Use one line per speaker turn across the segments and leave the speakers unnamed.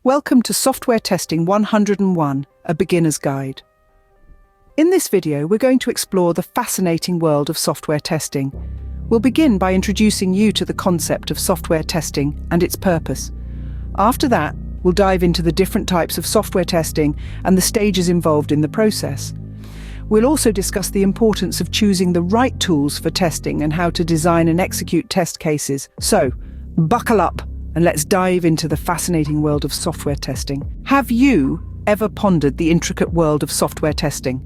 Welcome to Software Testing 101, a beginner's guide. In this video, we're going to explore the fascinating world of software testing. We'll begin by introducing you to the concept of software testing and its purpose. After that, we'll dive into the different types of software testing and the stages involved in the process. We'll also discuss the importance of choosing the right tools for testing and how to design and execute test cases. So, buckle up and let's dive into the fascinating world of software testing. Have you ever pondered the intricate world of software testing?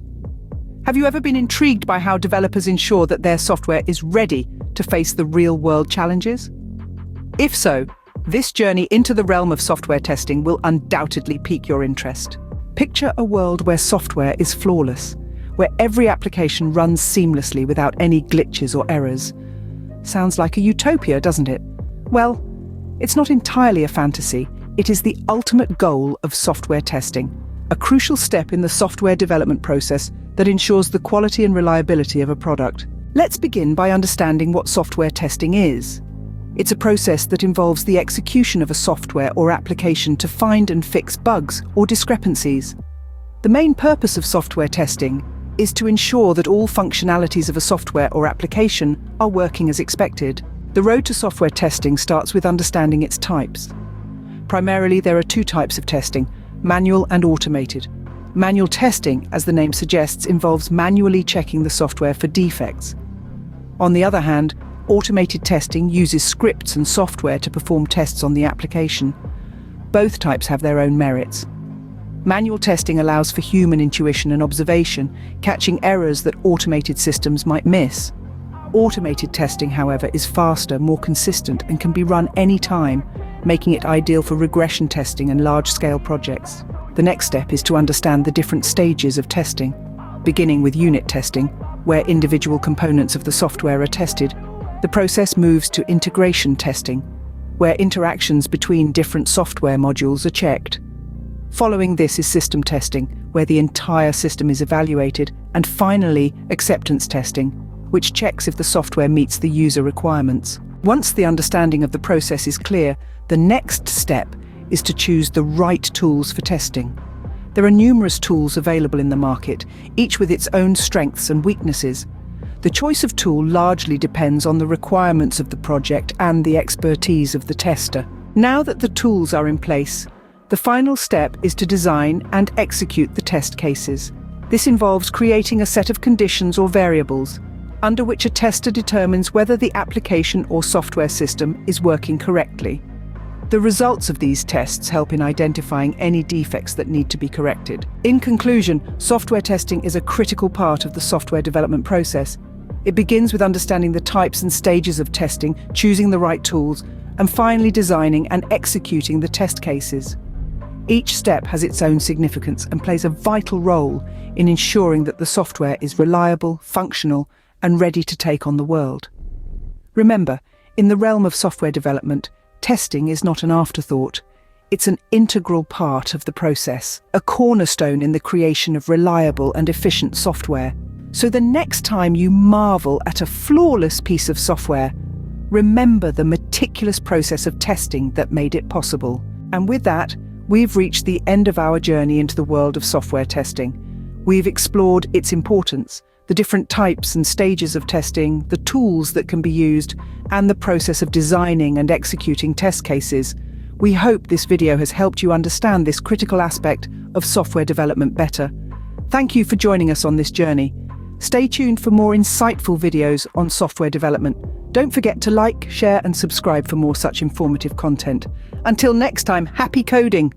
Have you ever been intrigued by how developers ensure that their software is ready to face the real-world challenges? If so, this journey into the realm of software testing will undoubtedly pique your interest. Picture a world where software is flawless, where every application runs seamlessly without any glitches or errors. Sounds like a utopia, doesn't it? Well, it's not entirely a fantasy. It is the ultimate goal of software testing, a crucial step in the software development process that ensures the quality and reliability of a product. Let's begin by understanding what software testing is. It's a process that involves the execution of a software or application to find and fix bugs or discrepancies. The main purpose of software testing is to ensure that all functionalities of a software or application are working as expected. The road to software testing starts with understanding its types. Primarily, there are two types of testing: manual and automated. Manual testing, as the name suggests, involves manually checking the software for defects. On the other hand, automated testing uses scripts and software to perform tests on the application. Both types have their own merits. Manual testing allows for human intuition and observation, catching errors that automated systems might miss. Automated testing, however, is faster, more consistent, and can be run any time, making it ideal for regression testing and large-scale projects. The next step is to understand the different stages of testing, beginning with unit testing, where individual components of the software are tested. The process moves to integration testing, where interactions between different software modules are checked. Following this is system testing, where the entire system is evaluated, and finally, acceptance testing, which checks if the software meets the user requirements. Once the understanding of the process is clear, the next step is to choose the right tools for testing. There are numerous tools available in the market, each with its own strengths and weaknesses. The choice of tool largely depends on the requirements of the project and the expertise of the tester. Now that the tools are in place, the final step is to design and execute the test cases. This involves creating a set of conditions or variables under which a tester determines whether the application or software system is working correctly. The results of these tests help in identifying any defects that need to be corrected. In conclusion, software testing is a critical part of the software development process. It begins with understanding the types and stages of testing, choosing the right tools, and finally designing and executing the test cases. Each step has its own significance and plays a vital role in ensuring that the software is reliable, functional, and ready to take on the world. Remember, in the realm of software development, testing is not an afterthought. It's an integral part of the process, a cornerstone in the creation of reliable and efficient software. So the next time you marvel at a flawless piece of software, remember the meticulous process of testing that made it possible. And with that, we've reached the end of our journey into the world of software testing. We've explored its importance, the different types and stages of testing, the tools that can be used, and the process of designing and executing test cases. We hope this video has helped you understand this critical aspect of software development better. Thank you for joining us on this journey. Stay tuned for more insightful videos on software development. Don't forget to like, share, and subscribe for more such informative content. Until next time, happy coding!